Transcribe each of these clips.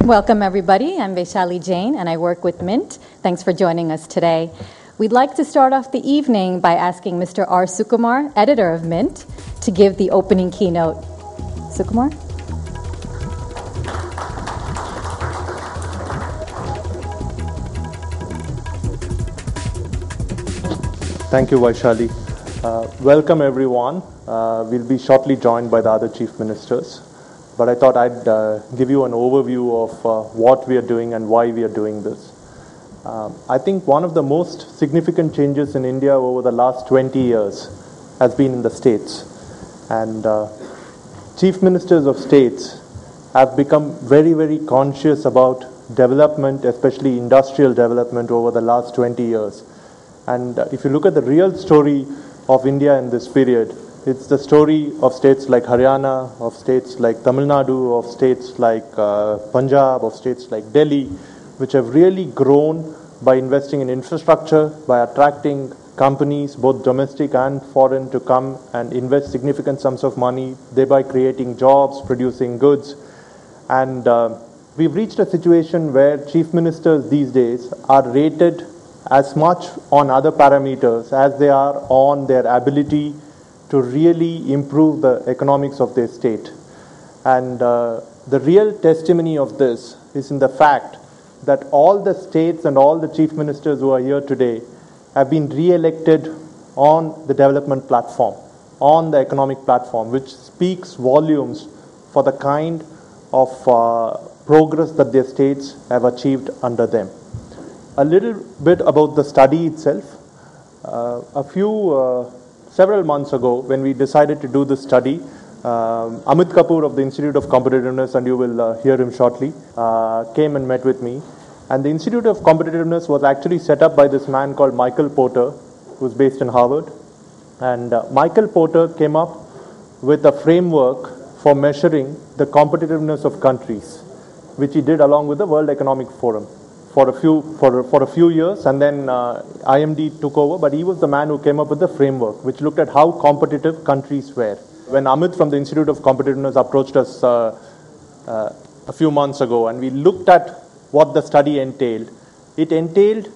Welcome, everybody. I'm Vaishali Jain, and I work with Mint. Thanks for joining us today. We'd like to start off the evening by asking Mr. R. Sukumar, editor of Mint, to give the opening keynote. Sukumar? Thank you, Vaishali. Welcome, everyone. We'll be shortly joined by the other chief ministers. But I thought I'd give you an overview of what we are doing and why we are doing this. I think one of the most significant changes in India over the last 20 years has been in the states. And chief ministers of states have become very, very conscious about development, especially industrial development, over the last 20 years. And if you look at the real story of India in this period, it's the story of states like Haryana, of states like Tamil Nadu, of states like Punjab, of states like Delhi, which have really grown by investing in infrastructure, by attracting companies, both domestic and foreign, to come and invest significant sums of money, thereby creating jobs, producing goods. And we've reached a situation where chief ministers these days are rated as much on other parameters as they are on their ability to really improve the economics of their state. And the real testimony of this is in the fact that all the states and all the chief ministers who are here today have been re-elected on the development platform, on the economic platform, which speaks volumes for the kind of progress that their states have achieved under them. A little bit about the study itself. Several months ago, when we decided to do this study, Amit Kapoor of the Institute of Competitiveness, and you will hear him shortly, came and met with me. And the Institute of Competitiveness was actually set up by this man called Michael Porter, who's based in Harvard. And Michael Porter came up with a framework for measuring the competitiveness of countries, which he did along with the World Economic Forum for a few years, and then IMD took over, but he was the man who came up with the framework, which looked at how competitive countries were. When Amit from the Institute of Competitiveness approached us a few months ago, and we looked at what the study entailed, it entailed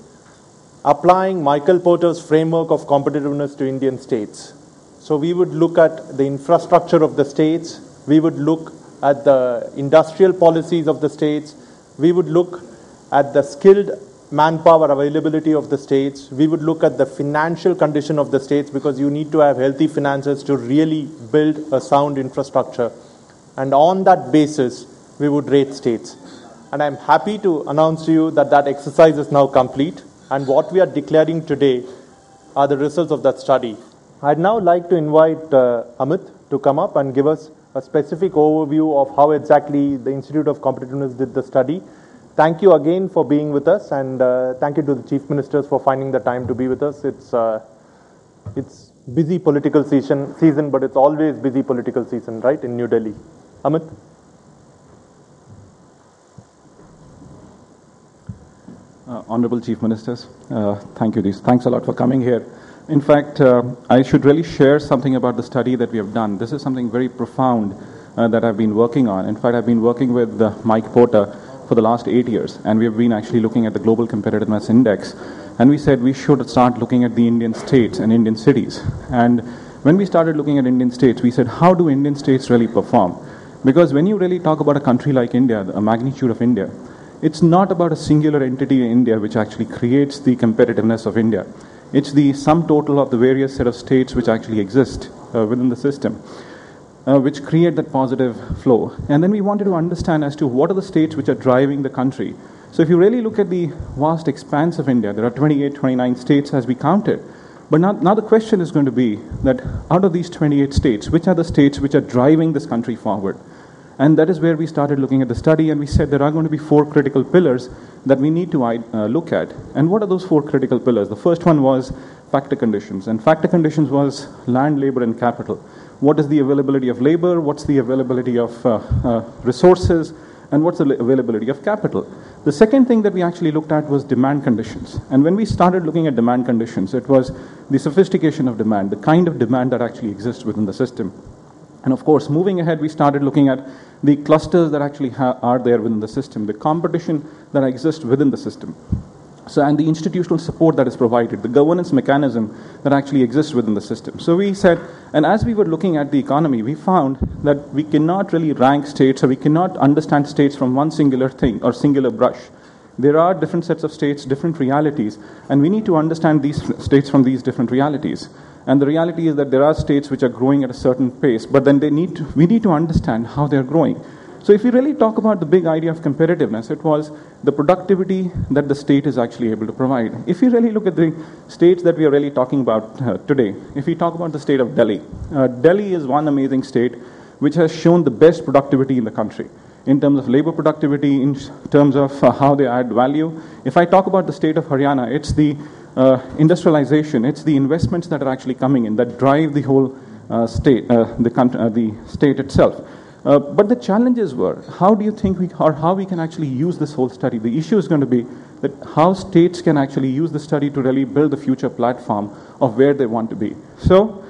applying Michael Porter's framework of competitiveness to Indian states. So we would look at the infrastructure of the states, we would look at the industrial policies of the states, we would look at the skilled manpower availability of the states, we would look at the financial condition of the states, because you need to have healthy finances to really build a sound infrastructure. And on that basis, we would rate states. And I'm happy to announce to you that that exercise is now complete, and what we are declaring today are the results of that study. I'd now like to invite Amit to come up and give us a specific overview of how exactly the Institute of Competitiveness did the study. Thank you again for being with us, and thank you to the chief ministers for finding the time to be with us. It's busy political season, but it's always busy political season, right, in New Delhi. Amit? Honorable Chief Ministers, thank you. Thanks a lot for coming here. In fact, I should really share something about the study that we have done. This is something very profound that I've been working on. In fact, I've been working with Mike Porter for the last 8 years, and we have been actually looking at the Global Competitiveness Index, and we said we should start looking at the Indian states and Indian cities. And when we started looking at Indian states, we said, how do Indian states really perform? Because when you really talk about a country like India, a magnitude of India, it's not about a singular entity in India which actually creates the competitiveness of India. It's the sum total of the various set of states which actually exist within the system, which create that positive flow. And then we wanted to understand as to what are the states which are driving the country. So if you really look at the vast expanse of India, there are 28, 29 states as we counted. But now the question is going to be that out of these 28 states, which are the states which are driving this country forward? And that is where we started looking at the study, and we said there are going to be 4 critical pillars that we need to look at. And what are those 4 critical pillars? The first one was factor conditions, and factor conditions was land, labor, and capital. What is the availability of labor? What's the availability of resources? And what's the availability of capital? The second thing that we actually looked at was demand conditions. And when we started looking at demand conditions, it was the sophistication of demand, the kind of demand that actually exists within the system. And of course, moving ahead, we started looking at the clusters that actually are there within the system, the competition that exists within the system. So, and the institutional support that is provided, the governance mechanism that actually exists within the system. So we said, and as we were looking at the economy, we found that we cannot really rank states, or we cannot understand states from one singular thing or singular brush. There are different sets of states, different realities, and we need to understand these states from these different realities. And the reality is that there are states which are growing at a certain pace, but then we need to understand how they're growing. So if you really talk about the big idea of competitiveness, it was the productivity that the state is actually able to provide. If you really look at the states that we are really talking about today, if we talk about the state of Delhi, Delhi is one amazing state which has shown the best productivity in the country, in terms of labor productivity, in terms of how they add value. If I talk about the state of Haryana, it's the industrialization, it's the investments that are actually coming in that drive the whole state, the state itself. But the challenges were, how do you think how we can actually use this whole study? The issue is going to be that how states can actually use the study to really build the future platform of where they want to be. So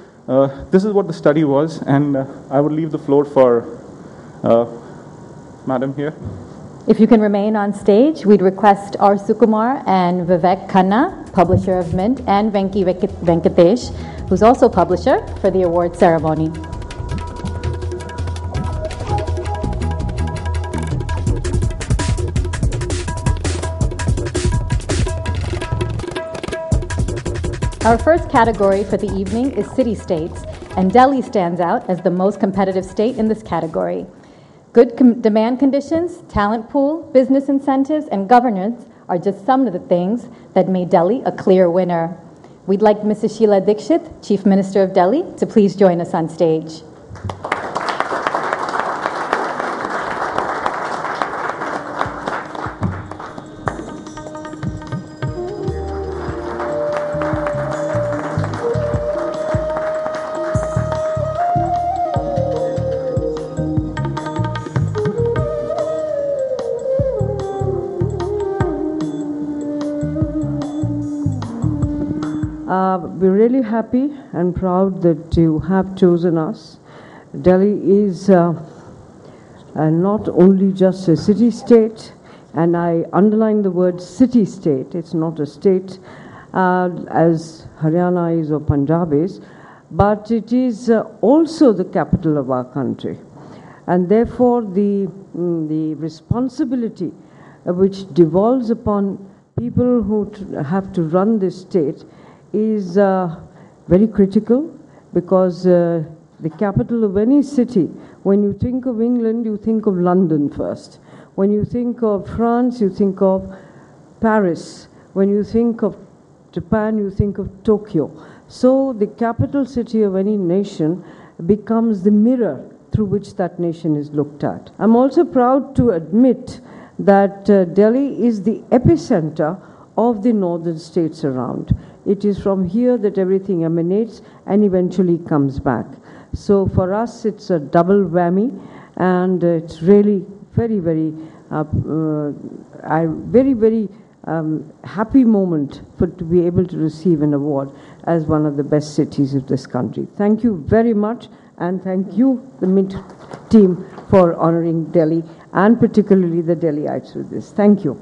this is what the study was, and I would leave the floor for Madam here. If you can remain on stage, we'd request R. Sukumar and Vivek Khanna, publisher of Mint, and Venki Venkatesh, who's also publisher, for the award ceremony. Our first category for the evening is city-states, and Delhi stands out as the most competitive state in this category. Good demand conditions, talent pool, business incentives, and governance are just some of the things that made Delhi a clear winner. We'd like Mrs. Sheila Dikshit, Chief Minister of Delhi, to please join us on stage. We're really happy and proud that you have chosen us. Delhi is not only just a city-state, and I underline the word city-state. It's not a state as Haryana is or Punjab is, but it is also the capital of our country. And therefore, the responsibility which devolves upon people who have to run this state is very critical, because the capital of any city, when you think of England, you think of London first. When you think of France, you think of Paris. When you think of Japan, you think of Tokyo. So the capital city of any nation becomes the mirror through which that nation is looked at. I'm also proud to admit that Delhi is the epicenter of the northern states around. It is from here that everything emanates and eventually comes back. So for us, it's a double whammy, and it's really very, very, happy moment to be able to receive an award as one of the best cities of this country. Thank you very much, and thank you, the Mint team, for honoring Delhi, and particularly the Delhiites with this. Thank you.